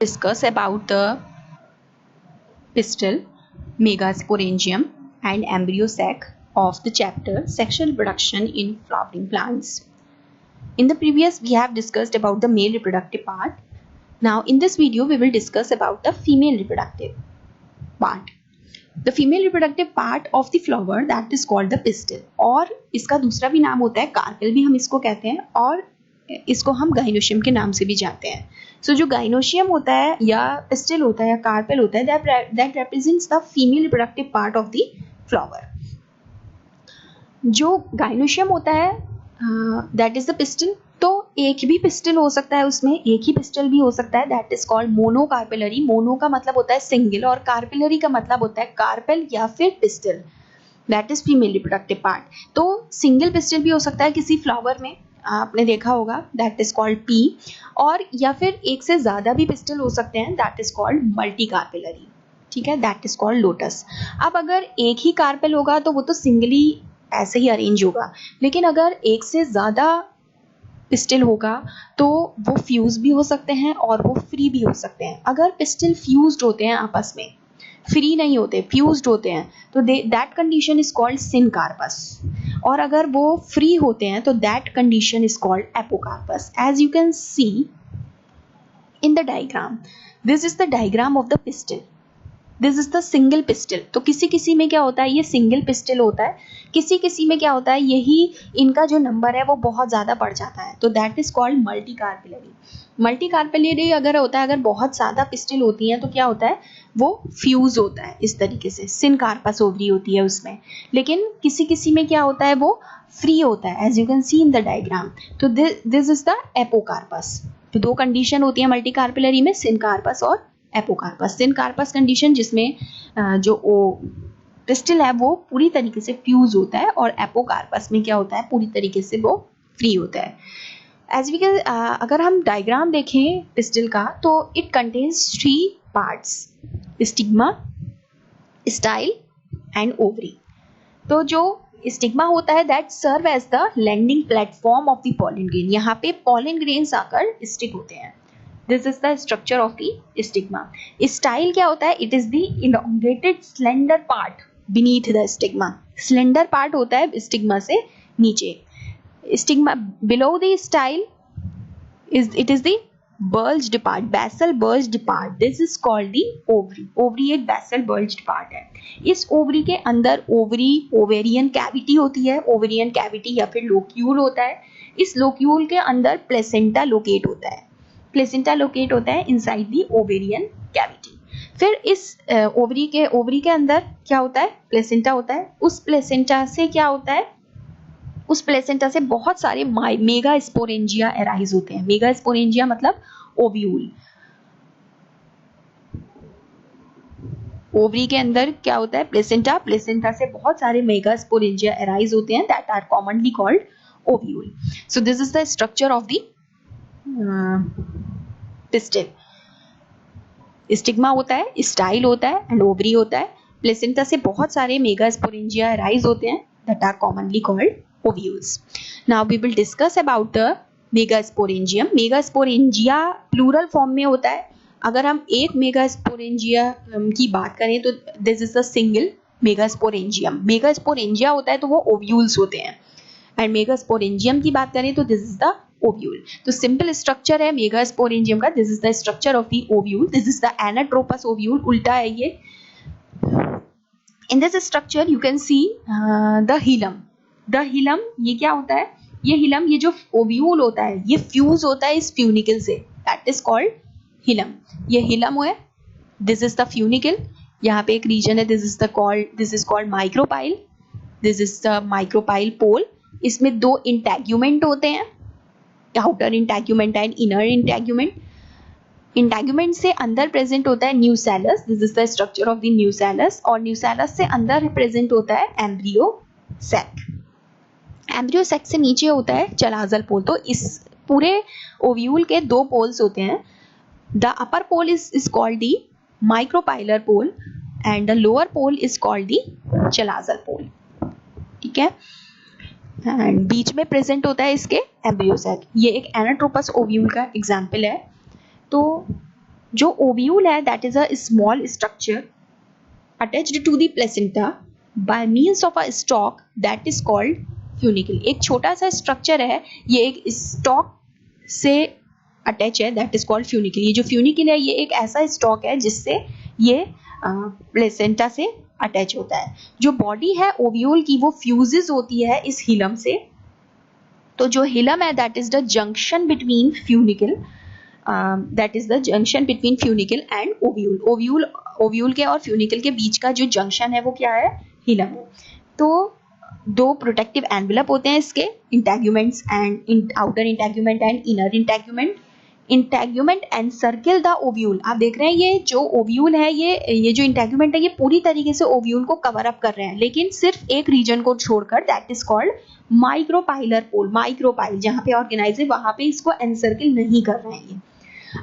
Discuss about the pistil, megasporangium, and embryo sac of the chapter Sexual Reproduction in Flowering Plants. In the previous, we have discussed about the male reproductive part. Now, in this video, we will discuss about the female reproductive part. The female reproductive part of the flower that is called the pistil, और इसका दूसरा भी नाम होता है carpel भी हम इसको कहते हैं, और इसको हम गाइनोशियम के नाम से भी जानते हैं. सो जो गाइनोशियम होता है या पिस्टिल होता है या कार्पेल होता है, that represents the female reproductive part of the flower. जो गाइनोशियम होता है दैट इज द पिस्टिल. तो एक भी पिस्टिल हो सकता है, उसमें एक ही पिस्टिल भी हो सकता है, that is called monocarpellary. Mono का मतलब होता है सिंगल और कार्पेलरी का मतलब होता है कार्पेल या फिर pistil. That is female reproductive part. तो सिंगल पिस्टिल भी हो सकता है किसी फ्लावर में, आपने देखा होगा, दैट इज कॉल्ड पी. और या फिर एक से ज़्यादा भी पिस्टिल हो सकते हैं, that is called multi carpellary. ठीक है, दैट इज कॉल्ड लोटस. अब अगर एक ही कार्पेल होगा तो वो तो सिंगली ऐसे ही अरेंज होगा, लेकिन अगर एक से ज़्यादा पिस्टिल होगा तो वो फ्यूज भी हो सकते हैं और वो फ्री भी हो सकते हैं. अगर पिस्टिल फ्यूज्ड होते हैं आपस में, फ्री नहीं होते, फ्यूज्ड होते हैं, तो that condition is called syncarpous. और अगर वो फ्री होते हैं तो that condition is called apocarpous. As you can see in the diagram, this is the diagram of the pistil. This is the single pistil. तो किसी किसी में क्या होता है, ये सिंगल पिस्टिल होता है. किसी किसी में क्या होता है, यही इनका जो नंबर है वो बहुत ज़्यादा बढ़ जाता है, तो that is called multi carpellary. Multi carpellary अगर होता है, अगर बहुत ज़्यादा पिस्टिल होती हैं तो क्या होता है, वो फ्यूज होता है इस तरीके से, सिनकार्पस ओवरी होती है उसमें. लेकिन किसी किसी में क्या होता है, वो फ्री होता है, as you can see in the diagram. तो दिस इज द एपोकार्पस. तो दो कंडीशन होती है मल्टी कार्पेलरी में, सिनकार्पस और एपोकार्पस. सिनकार्पस कंडीशन जिसमें जो पिस्टिल है वो पूरी तरीके से फ्यूज होता है, और एपोकार्पस में क्या होता है, पूरी तरीके से वो फ्री होता है. एज वी कैन, अगर हम डायग्राम देखें पिस्टिल का, तो it contains 3 parts: stigma, style and ovary. तो जो स्टिग्मा होता है that serve as the landing platform of the pollen grain. यहाँ पे पॉलन ग्रेन्स आकर स्टिक होते हैं. This is the structure of the stigma. Style क्या होता है, it is the elongated slender part beneath the stigma. Slender part होता है स्टिग्मा से नीचे. Stigma below the style it is the bulged part, basal bulged part. This is called the ovary. Ovary एक basal bulged part है. इस ovary के अंदर ovary ovarian cavity होती है, ओवेरियन कैविटी या फिर लोक्यूल होता है. इस लोक्यूल के अंदर प्लेसेंटा लोकेट होता है. प्लेसेंटा लोकेट होता है इनसाइड दी ओवेरियन कैविटी. फिर इस ओवरी के अंदर क्या होता है, प्लेसेंटा होता है. उस प्लेसेंटा से क्या होता है, उस प्लेसेंटा से बहुत सारे मेगा स्पोरेंजिया एराइज होते हैं. मेगा स्पोरेंजिया मतलब ओव्यूल. ओवरी के अंदर क्या होता है, प्लेसेंटा. प्लेसेंटा से बहुत सारे मेगा स्पोरेंजिया एराइज होते हैं, that are commonly called ovule. So this is the structure of the pistil. Stigma होता है, स्टाइल होता है एंड ओवरी होता है. प्लेसेंटा से बहुत सारे मेगास्पोरेंजिया राइज होते हैं, that are commonly called ovules. Now we will discuss about the megasporangium. Megasporangia plural form में होता है. अगर हम एक मेगास्पोरेंजिया की बात करें तो this is the single megasporangium. Megasporangia होता है तो वो ओव्यूल्स होते हैं, एंड मेगास्पोरेंजियम की बात करें तो दिस इज द ओव्यूल. तो सिंपल स्ट्रक्चर है मेगास्पोरेंजियम का. This is the structure of the ovule. This is the anatropous ovule. उल्टा है ये. In this structure you can see the hilum. The hilum ये क्या होता है, ये हिलम, ये जो ओव्यूल होता है ये फ्यूज होता है इस फ्यूनिकल से, दैट इज कॉल्ड हिलम. ये हिलम है. This is the funicle. यहाँ पे एक रीजन है, this is called micropyle. This is the micropyle pole. इसमें 2 इंटैग्यूमेंट होते हैं, outer integument and inner integument. Integument से अंदर प्रेजेंट होता है nucellus. This is the structure of the nucellus. और न्यूसेलस से अंदर प्रेजेंट होता है एम्ब्रियो सैक. एम्ब्रियो सैक से नीचे होता है चलाजल पोल. तो इस पूरे ओव्यूल के 2 पोल्स होते हैं. The upper pole is called the micropylar pole and the lower pole is called the chalazal pole. ठीक है, एंड बीच में प्रेजेंट होता है इसके एम्ब्रियो सैक. ये एक एनाट्रोपस ओव्यूल का एग्जाम्पल है. तो जो ओव्यूल है that is a small structure attached to the placenta by means of a stalk that is called funicle. एक छोटा सा स्ट्रक्चर है, ये एक स्टॉक से अटैच है, दैट इज कॉल्ड फ्यूनिकल। ये जो फ्यूनिकल है ये एक ऐसा स्टॉक है जिससे ये प्लेसेंटा से अटैच होता है। जो बॉडी है ओव्यूल की वो फ्यूजेस होती है इस हिलम से। तो जो हिलम है that is the junction between funicle, that is the junction between funicle and ovule. Ovule के और फ्यूनिकल के बीच का जो जंक्शन है वो क्या है, हिलम है। तो दो प्रोटेक्टिव एनवेलप होते हैं इसके, integuments and outer integument and inner integument. Integument encircle the ovule. आप देख रहे हैं ये जो ओव्यूल है ये जो इंटेग्यूमेंट है ये पूरी तरीके से ओव्यूल को कवर अप कर रहे हैं, लेकिन सिर्फ एक रीजन को छोड़कर, that is called micropylar pole. Micropyle जहां पे ऑर्गेनाइज है वहां पे इसको एनसर्किल नहीं कर रहे हैं ये।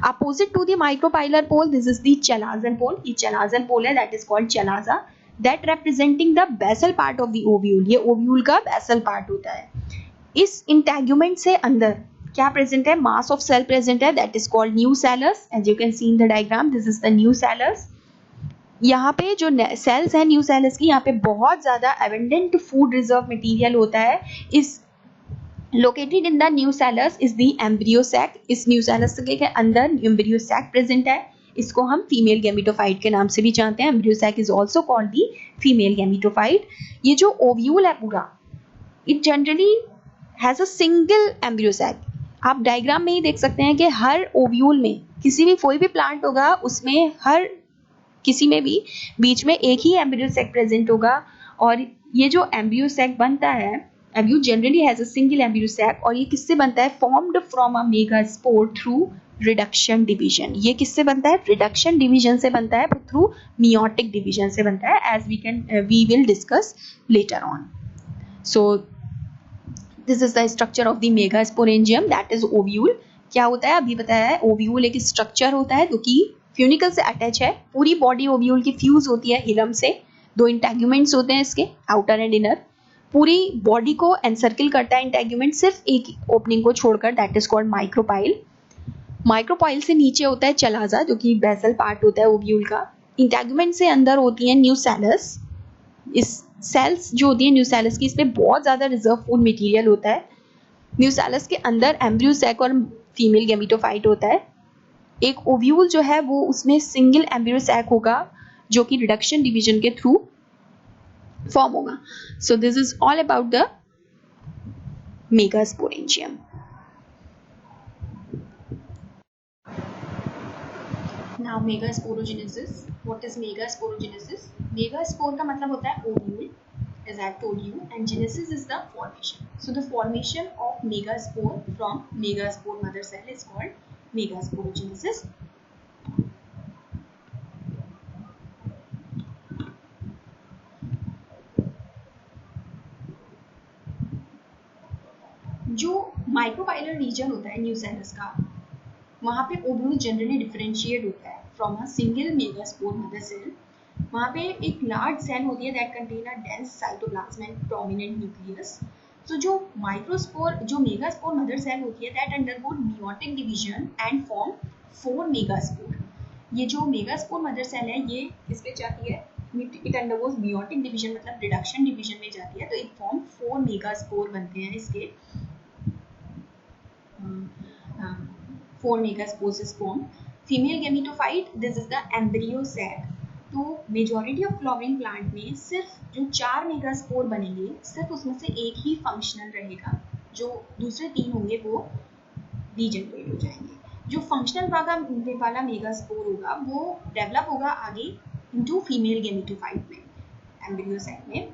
Opposite to the micropylar pole this is the chalazal pole. ये चलाजन पोल है that is called chalaza, that representing the basal part of the ovule. ये ओव्यूल का बेसल पार्ट होता है। इस इंटेग्यूमेंट से अंदर क्या प्रेजेंट है, मास ऑफ सेल प्रेजेंट है that is called nucellus. As you can see in the diagram this is the nucellus. यहाँ पे जो सेल्स है न्यूसेलस की, यहाँ पे बहुत ज्यादा एबंडेंट फूड रिजर्व मटेरियल होता है। Is located in the nucellus is the embryo sac. इस न्यूसेलस के अंदर एम्ब्रियो सैक प्रेजेंट है। इसको हम फीमेल गैमेटोफाइट के नाम से भी जानते हैं। Embryo sac is also called the female gametophyte. ये जो ओव्यूल है पूरा, it generally has a single embryo sac. आप डायग्राम में ही देख सकते हैं कि हर ओव्यूल में किसी भी कोई भी प्लांट होगा उसमें हर किसी में भी बीच में एक ही एम्ब्रियो सैक प्रेजेंट होगा। और ये जो एम्ब्रियो सैक बनता है, embryo generally has a single embryo sac, और ये किससे बनता है, formed from a megaspore through reduction division. ये किससे बनता है, रिडक्शन डिवीजन से बनता है, थ्रू मियोटिक डिवीजन से बनता है, as we will discuss later on. So this is the structure of the megasporangium that is ovule. क्या होता है अभी बताया है, ओव्यूल एक स्ट्रक्चर होता है जो कि फ्यूनिकल से अटैच है। पूरी बॉडी ओव्यूल की फ्यूज होती है हिलम से। दो इंटेग्यूमेंट्स होते हैं इसके, आउटर एंड इनर। पूरी बॉडी को एनसर्किल करता है इंटेग्यूमेंट, सिर्फ एक ओपनिंग को छोड़कर, that is called micropyle. Micropyle से नीचे होता है चलाजा जो कि बेसल पार्ट होता है ओव्यूल का। इंटेग्यूमेंट से अंदर होती है न्यूसेलस। इस सेल्स जो होती है न्यूसेलस की, इसमें बहुत ज्यादा रिजर्व फूड मटेरियल होता है। न्यूसेलस के अंदर एम्ब्रियो सैक और फीमेल गैमेटोफाइट होता है। एक ओव्यूल जो है वो उसमें सिंगल एम्ब्रियो सैक होगा जो कि रिडक्शन डिवीजन के थ्रू फॉर्म होगा। सो this is all about the megasporangium. Now megasporogenesis. What is megasporogenesis? Megaspore का मतलब होता है ovule, as I have told you, and genesis is the formation. So the formation of megaspore from megaspore mother cell is called megasporogenesis. जो micropylar reason होता है nucellus का, वहाँ पे ओव्यूल जनरली डिफरेंशिएट होता है from a single megaspore mother cell. वहाँ पे एक लार्ज सेल होती है that contain a dense cytoplasm and prominent nucleus. तो जो मेगास्पोर मदर सेल होती है that undergo meiotic division and form 4 megaspore. ये जो मेगास्पोर मदर सेल है ये किस पे जाती है, इट अंडरगोज मियोटिक डिवीजन, मतलब रिडक्शन डिवीजन में जाती है। तो एक फॉर्म 4 मेगास्पोर बनते हैं इसके, 4 megaspores is formed. Female gametophyte, this is the embryo sac. तो मेजॉरिटी ऑफ फ्लावरिंग प्लांट में सिर्फ जो 4 मेगास्पोर बनेंगे, सिर्फ उसमें से एक ही फंक्शनल रहेगा, जो दूसरे 3 होंगे वो डीजेनरेट हो जाएंगे। जो फंक्शनल वाला मेगास्पोर होगा वो डेवलप होगा आगे इनटू फीमेल गेमेटोफाइट में, एम्ब्रियो सैक में,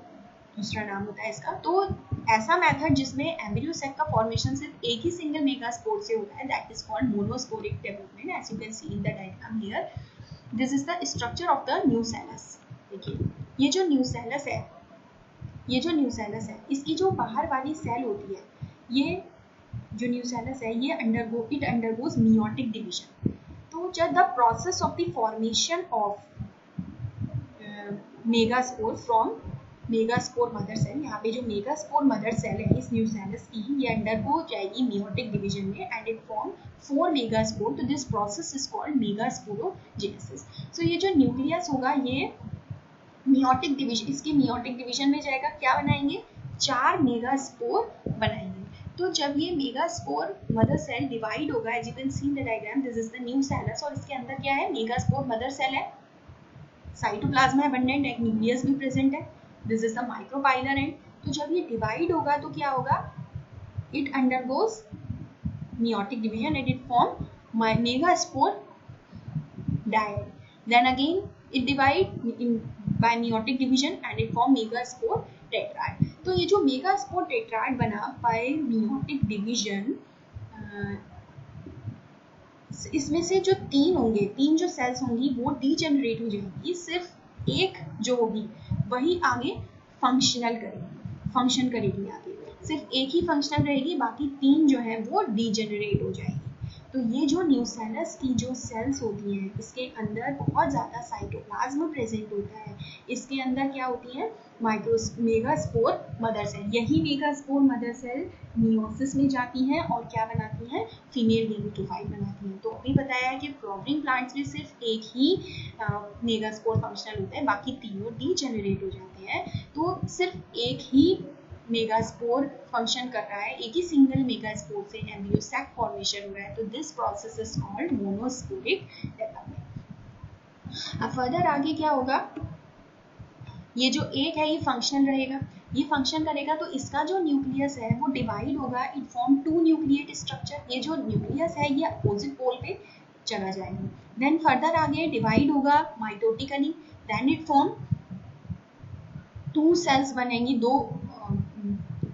दूसरा नाम होता है इसका। तो ऐसा मेथड जिसमें एम्ब्रियो सैक का फॉर्मेशन सिर्फ एक ही सिंगल मेगास्पोर से होता है, that is called monosporic development, as you can see in the diagram here. This is the structure of the nucellus. देखिए ये जो न्यूसेलस है, इसकी जो बाहर वाली सेल होती है, ये जो न्यूसेलस है ये अंडरगोज मियोटिक डिवीजन। तो जब the process of the formation of megaspore from megaspore mother cell, यहाँ पे जो मेगास्पोर मदर सेल है इस न्यूसेलस की, ये अंडरगो जाएगी मियोटिक डिवीजन में एंड इट फॉर्म 4 मेगास्पोर। तो this process is called megasporogenesis. So ये जो न्यूक्लियस होगा ये मियोटिक डिवीजन, इसके मियोटिक डिवीजन में जाएगा, क्या बनाएंगे, 4 मेगास्पोर बनाएंगे। तो जब ये मेगास्पोर मदर सेल डिवाइड होगा, as you can see in the diagram, this is the nucellus और इसके अंदर क्या है, मेगास्पोर मदर सेल है, साइटोप्लाज्म है अबंडेंट, एक न्यूक्लियस भी प्रेजेंट है, this is the micropylar end. तो जब ये डिवाइड होगा तो क्या होगा, it undergoes meiotic division and it form megaspore dyad. Then again it divide in by meiotic division and it form megaspore tetrad. तो ये जो megaspore tetrad बना by meiotic division, इसमें से जो 3 होंगे, 3 जो सेल्स होंगी वो डीजेनरेट हो जाएंगी, सिर्फ एक जो होगी वही आगे फंक्शनल करेगी, फंक्शन करेगी आगे, सिर्फ एक ही फंक्शनल रहेगी, बाकी 3 जो है वो डीजेनरेट हो जाएगी। तो ये जो न्यूसेलस की जो सेल्स होती हैं इसके अंदर बहुत ज़्यादा साइटोप्लाज्म प्रेजेंट होता है, इसके अंदर क्या होती है, मेगास्पोर मदर सेल। यही मेगास्पोर मदर सेल मियोसिस में जाती हैं और क्या बनाती हैं, फीमेल गेमेटोफाइट बनाती हैं। तो अभी बताया है कि फ्लावरिंग प्लांट्स में सिर्फ एक ही मेगास्पोर फंक्शनल होता है, बाकी तीनों डीजेनरेट हो जाते हैं। तो सिर्फ एक ही मेगास्पोर फंक्शन कर रहा है, एक ही सिंगल मेगास्पोर से एम्ब्रियो सैक फॉर्मेशन हो रहा है, तो this process is called monosporic development. अब फर्दर आगे क्या होगा, ये जो एक है ये फंक्शनल रहेगा, ये फंक्शन करेगा तो इसका जो न्यूक्लियस है वो डिवाइड होगा, इट फॉर्म 2 न्यूक्लिएट स्ट्रक्चर। ये जो न्यूक्लियस है ये अपोजिट पोल पे चला जाएगा, देन फर्दर आगे डिवाइड होगा mitotically, then it form 2 cells बनेंगी, 2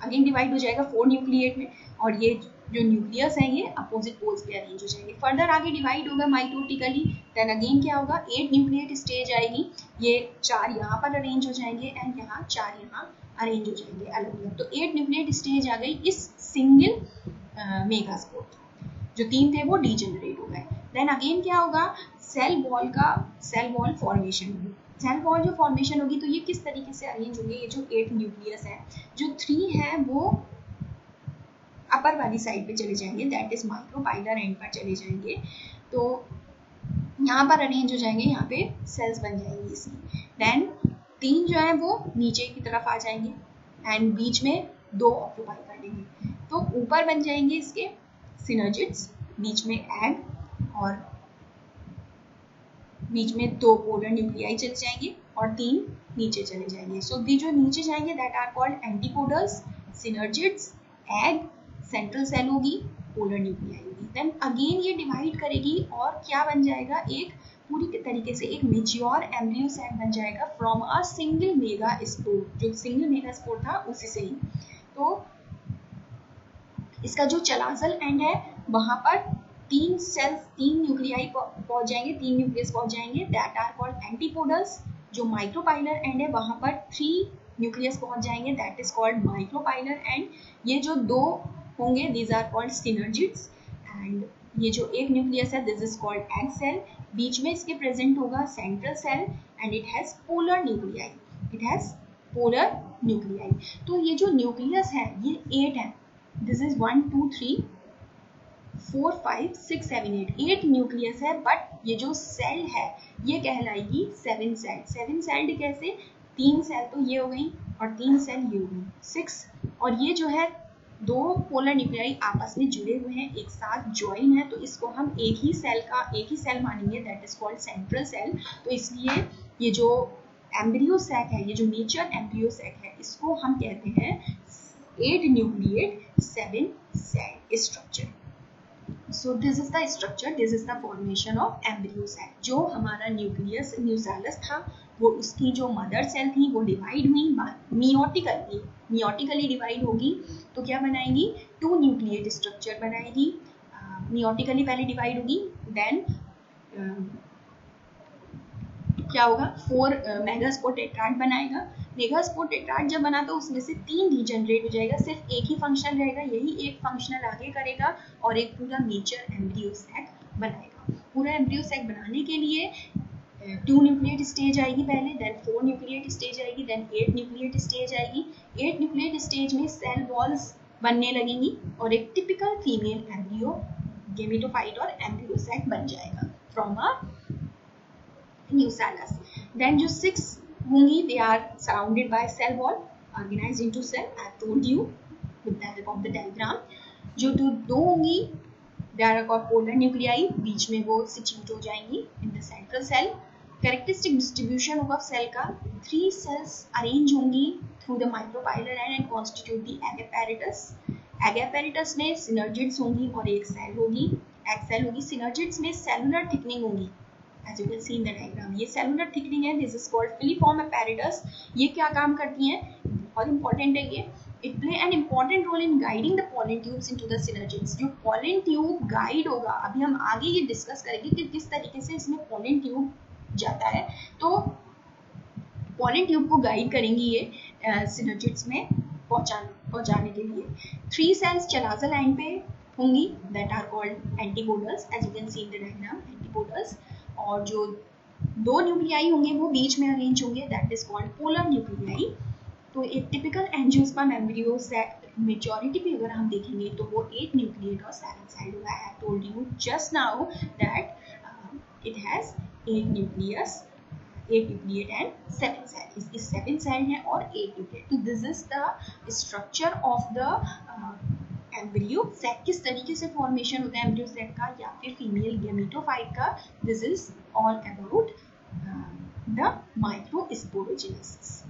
अगेन डिवाइड हो जाएगा 4 न्यूक्लिएट में, और ये जो न्यूक्लियस है ये अपोजिट पोल्स पे अरेंज हो जाएंगे। फर्दर आगे डिवाइड होगा माइटोटिकली, देन अगेन क्या होगा, 8 न्यूक्लिएट स्टेज आएगी, ये 4 यहाँ पर अरेंज हो जाएंगे एंड यहाँ 4 यहाँ अरेंज हो जाएंगे अलग अलग। तो 8 न्यूक्लिएट स्टेज आ गई इस सिंगल मेगास्पोर, जो 3 थे वो डीजेनरेट हो गए। देन अगेन क्या होगा, सेल वॉल फॉर्मेशन होगी। सेल वॉल जो फॉर्मेशन होगी तो ये किस तरीके से अरेंज होंगे, ये जो 8 न्यूक्लियस है, जो 3 है वो अपर वाली साइड पे चले जाएंगे, दैट इज माइक्रोपाइलर एंड पर चले जाएंगे, तो यहाँ पर अरेंज हो जाएंगे, यहाँ पे सेल्स बन जाएंगी इसकी। देन 3 जो है वो नीचे की तरफ आ जाएंगे एंड बीच में 2 ऑक्यूपाई कर लेंगे, तो ऊपर बन जाएंगे इसके सिनर्जिड्स, बीच में एग और बीच में 2 पोलर न्यूक्लियाई चले जाएंगे और 3 नीचे चले जाएंगे। सो दी जो नीचे जाएंगे that are called antipodals, synergids, egg, central cell होगी, पोलर न्यूक्लियाई होगी। देन अगेन ये डिवाइड करेगी और क्या बन जाएगा, एक पूरी तरीके से एक मेच्योर एम्ब्रियो सेट बन जाएगा फ्रॉम अ सिंगल मेगास्पोर, जो सिंगल मेगास्पोर था उसी से ही। तो इसका जो चलाजल एंड है वहां पर 3 सेल्स, 3 न्यूक्लियाई पहुंच जाएंगे, 3 न्यूक्लियस पहुंच जाएंगे, दैट आर कॉल्ड एंटीपोडल्स। जो माइक्रोपाइलर एंड है वहां पर 3 न्यूक्लियस पहुंच जाएंगे, that is called micropylar end. ये जो 2 होंगे these are called synergids and ये जो एक न्यूक्लियस है this is called egg cell. बीच में इसके प्रेजेंट होगा central cell and it has polar nuclei, it has polar nuclei. तो ये जो न्यूक्लियस है ये 8 है, दिस इज 1 2 3 4 5 6 7 8 न्यूक्लियस है, बट ये जो सेल है ये कहलाएगी 7 सेल। 7 सेल्ड कैसे, 3 सेल तो ये हो गई और 3 सेल ये हो गई 6, और ये जो है 2 पोलर न्यूक्लियाई आपस में जुड़े हुए हैं, एक साथ ज्वाइन है, तो इसको हम एक ही सेल मानेंगे, that is called central cell. तो इसलिए ये जो एम्ब्रियो सैक है, ये जो मेच्योर एम्ब्रियो सैक है, इसको हम कहते हैं 8 nucleate 7 cell structure. So this is the structure, this is the formation of embryo cell। जो हमारा न्यूक्लियस न्यूसेलस था वो उसकी जो मदर सेल थी वो डिवाइड हुई मियोटिकली डिवाइड होगी, तो क्या बनाएगी, 2 न्यूक्लिएट स्ट्रक्चर बनाएगी। मियोटिकली पहले डिवाइड होगी, देन क्या होगा, 4 मेगास्पोर टेट्राड बनाएगा। मेगास्पोर टेट्राड जब बना तो उसमें से 3 डीजेनरेट हो जाएगा, सिर्फ एक ही फंक्शन रहेगा, यही एक फंक्शनल आगे करेगा और एक पूरा मेच्योर एम्ब्रियो सैक बनाएगा। पूरा एम्ब्रियो सैक बनाने के लिए 2 न्यूक्लिएट स्टेज आएगी पहले, देन 4 न्यूक्लिएट स्टेज आएगी, देन 8 न्यूक्लिएट स्टेज आएगी। 8 न्यूक्लिएट स्टेज में सेल वॉल्स बनने लगेंगी और एक टिपिकल फीमेल एम्ब्रियो गेमेटोफाइट और एम्ब्रियो सेट बन जाएगा फ्रॉम अ न्यूसेलस। देन जो 6 होंगी they are surrounded by cell wall organized into cell, I told you with the help of the diagram. जो दो होंगी they are called polar nuclei, बीच में वो सिचुएट हो जाएंगी in the central cell. Characteristic distribution होगा सेल का, 3 सेल्स अरेंज होंगी through the micropylar end constitute the egg apparatus। Egg apparatus में सिनर्जिड्स होंगी और एक सेल होगी, एग सेल होगी। सिनर्जिड्स में सेलुलर थिकनिंग होंगी as you can see in the diagram। ये सेलुलर थिकनिंग है, this is called filiform apparatus। ये क्या काम करती है, बहुत इंपॉर्टेंट है ये। It play an important role in guiding the pollen tubes into the synergids। जो pollen tube guide होगा, अभी हम आगे ये डिस्कस करेंगे कि किस तरीके से इसमें pollen tube जाता है। तो pollen tube को गाइड करेंगी ये synergids में पहुंचाने के लिए। 3 cells chalaza line पे होंगी that are called antipodals as you can see in the diagram, antipodals। और जो 2 न्यूक्लियाई होंगे वो बीच में अरेंज होंगे, that is called polar nuclei. तो एक typical angiosperm embryo set majority भी अगर हम देखेंगे तो वो 8 न्यूक्लिएट और 7 सेल होगा। I told you just now that it has 8 nucleate and 7 cell. इसकी 7 सेल है और 8 न्यूक्लिएट। तो this is the structure of the embryo sac. किस तरीके से फॉर्मेशन होता है एम्ब्रियो सेट का या फिर फीमेल गेमेटोफाइट का, this is all about the microsporogenesis.